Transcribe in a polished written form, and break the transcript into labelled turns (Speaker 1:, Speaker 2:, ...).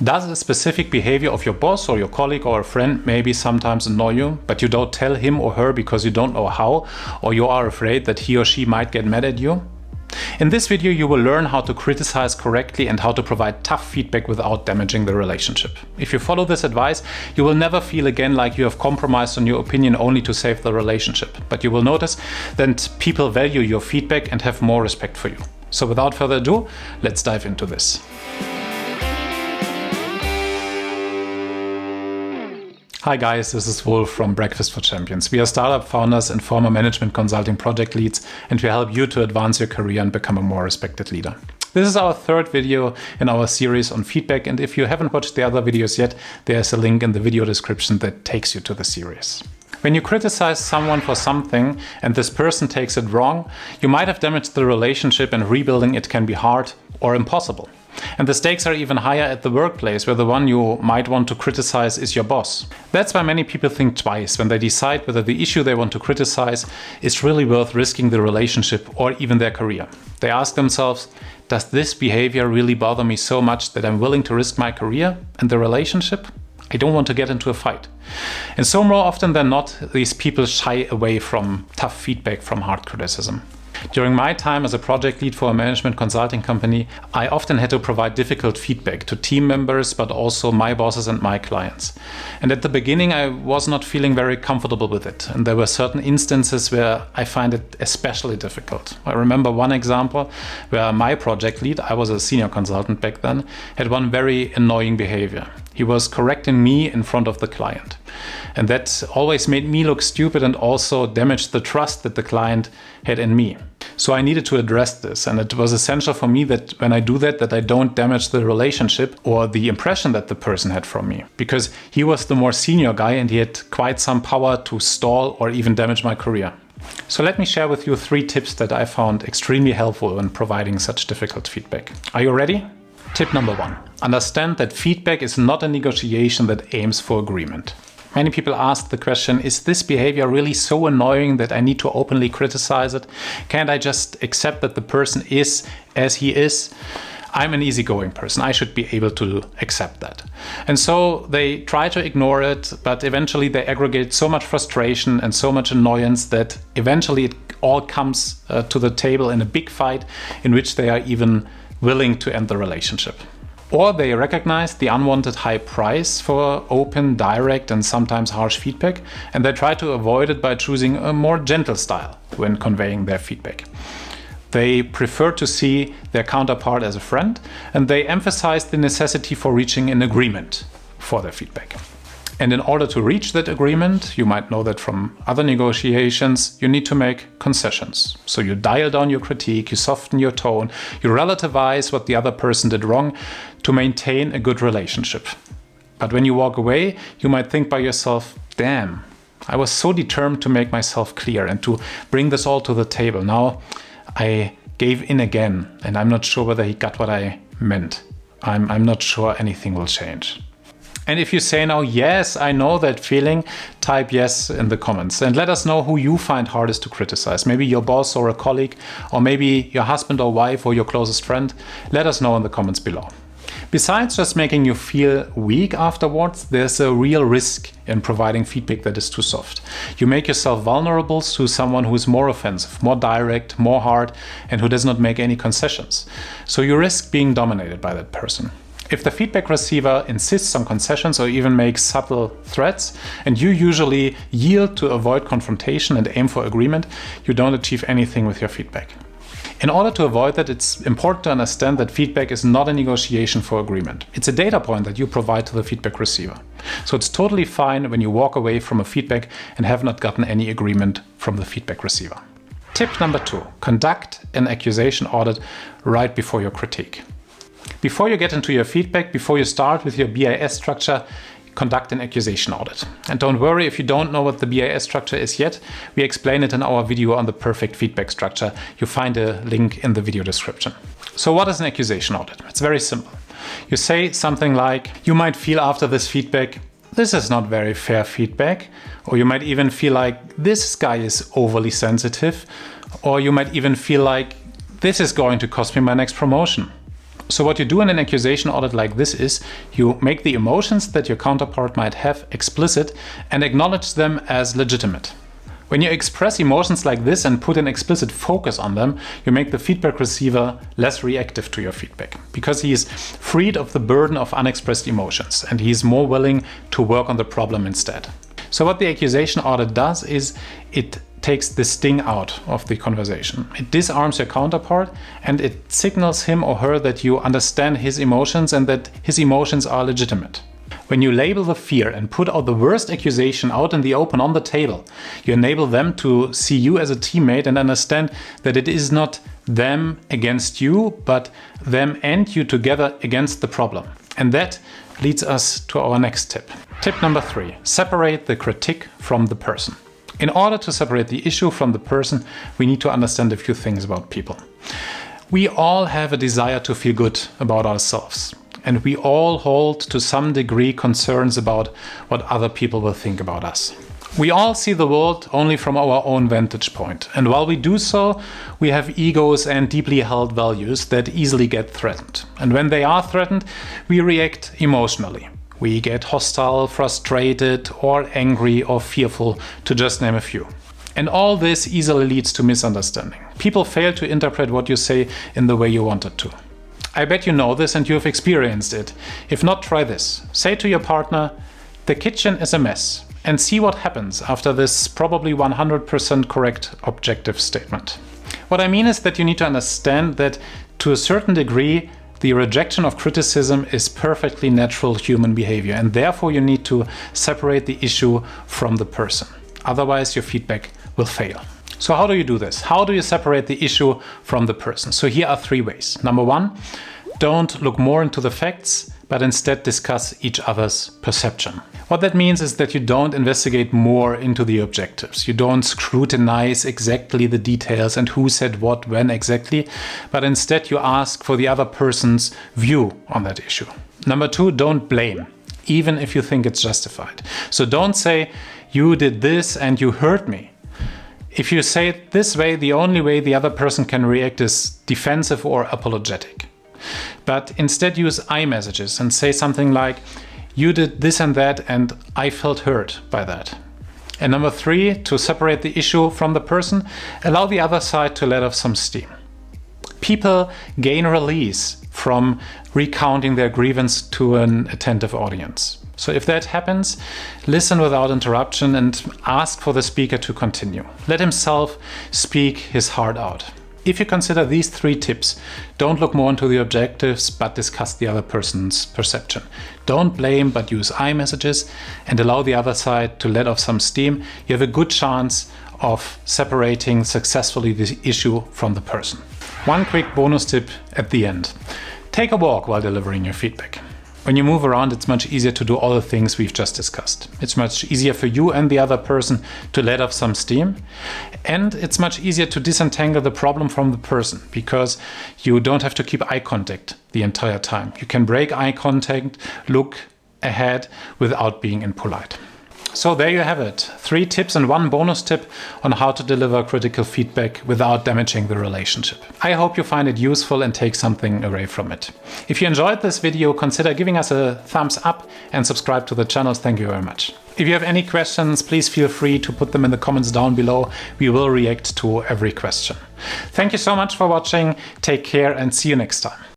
Speaker 1: Does a specific behavior of your boss or your colleague or a friend maybe sometimes annoy you, but you don't tell him or her because you don't know how, or you are afraid that he or she might get mad at you? In this video you will learn how to criticize correctly and how to provide tough feedback without damaging the relationship. If you follow this advice, you will never feel again like you have compromised on your opinion only to save the relationship, but you will notice that people value your feedback and have more respect for you. So without further ado, let's dive into this. Hi guys, this is Wolf from Breakfast for Champions. We are startup founders and former management consulting project leads, and we help you to advance your career and become a more respected leader. This is our third video in our series on feedback, and if you haven't watched the other videos yet, there's a link in the video description that takes you to the series. When you criticize someone for something and this person takes it wrong, you might have damaged the relationship, and rebuilding it can be hard or impossible. And the stakes are even higher at the workplace, where the one you might want to criticize is your boss. That's why many people think twice when they decide whether the issue they want to criticize is really worth risking the relationship or even their career. They ask themselves, does this behavior really bother me so much that I'm willing to risk my career and the relationship? I don't want to get into a fight. And so more often than not, these people shy away from tough feedback, from hard criticism. During my time as a project lead for a management consulting company, I often had to provide difficult feedback to team members, but also my bosses and my clients. And at the beginning, I was not feeling very comfortable with it. And there were certain instances where I find it especially difficult. I remember one example where my project lead, I was a senior consultant back then, had one very annoying behavior. He was correcting me in front of the client. And that always made me look stupid and also damaged the trust that the client had in me. So I needed to address this, and it was essential for me that when I do that I don't damage the relationship or the impression that the person had from me. Because he was the more senior guy and he had quite some power to stall or even damage my career. So let me share with you 3 tips that I found extremely helpful when providing such difficult feedback. Are you ready? Tip number 1. Understand that feedback is not a negotiation that aims for agreement. Many people ask the question, is this behavior really so annoying that I need to openly criticize it? Can't I just accept that the person is as he is? I'm an easygoing person. I should be able to accept that. And so they try to ignore it, but eventually they aggregate so much frustration and so much annoyance that eventually it all comes to the table in a big fight in which they are even willing to end the relationship. Or they recognize the unwanted high price for open, direct, and sometimes harsh feedback, and they try to avoid it by choosing a more gentle style when conveying their feedback. They prefer to see their counterpart as a friend, and they emphasize the necessity for reaching an agreement for their feedback. And in order to reach that agreement, you might know that from other negotiations, you need to make concessions. So you dial down your critique, you soften your tone, you relativize what the other person did wrong to maintain a good relationship. But when you walk away, you might think by yourself, damn, I was so determined to make myself clear and to bring this all to the table. Now I gave in again, and I'm not sure whether he got what I meant. I'm not sure anything will change. And if you say now, yes, I know that feeling, type yes in the comments and let us know who you find hardest to criticize. Maybe your boss or a colleague, or maybe your husband or wife or your closest friend. Let us know in the comments below. Besides just making you feel weak afterwards, there's a real risk in providing feedback that is too soft. You make yourself vulnerable to someone who is more offensive, more direct, more hard, and who does not make any concessions. So you risk being dominated by that person. If the feedback receiver insists on concessions or even makes subtle threats, and you usually yield to avoid confrontation and aim for agreement, you don't achieve anything with your feedback. In order to avoid that, it's important to understand that feedback is not a negotiation for agreement. It's a data point that you provide to the feedback receiver. So it's totally fine when you walk away from a feedback and have not gotten any agreement from the feedback receiver. Tip number 2, conduct an accusation audit right before your critique. Before you get into your feedback, before you start with your BIS structure, conduct an accusation audit. And don't worry if you don't know what the BIS structure is yet, we explain it in our video on the perfect feedback structure. You find a link in the video description. So what is an accusation audit? It's very simple. You say something like, you might feel after this feedback, this is not very fair feedback, or you might even feel like this guy is overly sensitive, or you might even feel like this is going to cost me my next promotion. So what you do in an accusation audit like this is you make the emotions that your counterpart might have explicit and acknowledge them as legitimate. When you express emotions like this and put an explicit focus on them, you make the feedback receiver less reactive to your feedback because he is freed of the burden of unexpressed emotions and he is more willing to work on the problem instead. So what the accusation audit does is it takes the sting out of the conversation. It disarms your counterpart and it signals him or her that you understand his emotions and that his emotions are legitimate. When you label the fear and put out the worst accusation out in the open on the table, you enable them to see you as a teammate and understand that it is not them against you, but them and you together against the problem. And that leads us to our next tip. Tip number 3, separate the critique from the person. In order to separate the issue from the person, we need to understand a few things about people. We all have a desire to feel good about ourselves. And we all hold to some degree concerns about what other people will think about us. We all see the world only from our own vantage point. And while we do so, we have egos and deeply held values that easily get threatened. And when they are threatened, we react emotionally. We get hostile, frustrated, or angry or fearful, to just name a few. And all this easily leads to misunderstanding. People fail to interpret what you say in the way you want it to. I bet you know this and you have experienced it. If not, try this. Say to your partner, "The kitchen is a mess," and see what happens after this probably 100% correct objective statement. What I mean is that you need to understand that to a certain degree, the rejection of criticism is perfectly natural human behavior, and therefore you need to separate the issue from the person. Otherwise, your feedback will fail. So how do you do this? How do you separate the issue from the person? So here are 3 ways. Number 1, don't look more into the facts, but instead discuss each other's perception. What that means is that you don't investigate more into the objectives. You don't scrutinize exactly the details and who said what when exactly, but instead you ask for the other person's view on that issue. Number 2, don't blame, even if you think it's justified. So don't say, "You did this and you hurt me." If you say it this way, the only way the other person can react is defensive or apologetic. But instead use I messages and say something like, "You did this and that and I felt hurt by that." And number 3, to separate the issue from the person, allow the other side to let off some steam. People gain release from recounting their grievance to an attentive audience. So if that happens, listen without interruption and ask for the speaker to continue. Let himself speak his heart out. If you consider these 3 tips, don't look more into the objectives, but discuss the other person's perception. Don't blame, but use I messages and allow the other side to let off some steam. You have a good chance of separating successfully the issue from the person. One quick bonus tip at the end. Take a walk while delivering your feedback. When you move around, it's much easier to do all the things we've just discussed. It's much easier for you and the other person to let off some steam. And it's much easier to disentangle the problem from the person because you don't have to keep eye contact the entire time. You can break eye contact, look ahead without being impolite. So there you have it. 3 tips and 1 bonus tip on how to deliver critical feedback without damaging the relationship. I hope you find it useful and take something away from it. If you enjoyed this video, consider giving us a thumbs up and subscribe to the channel. Thank you very much. If you have any questions, please feel free to put them in the comments down below. We will react to every question. Thank you so much for watching. Take care and see you next time.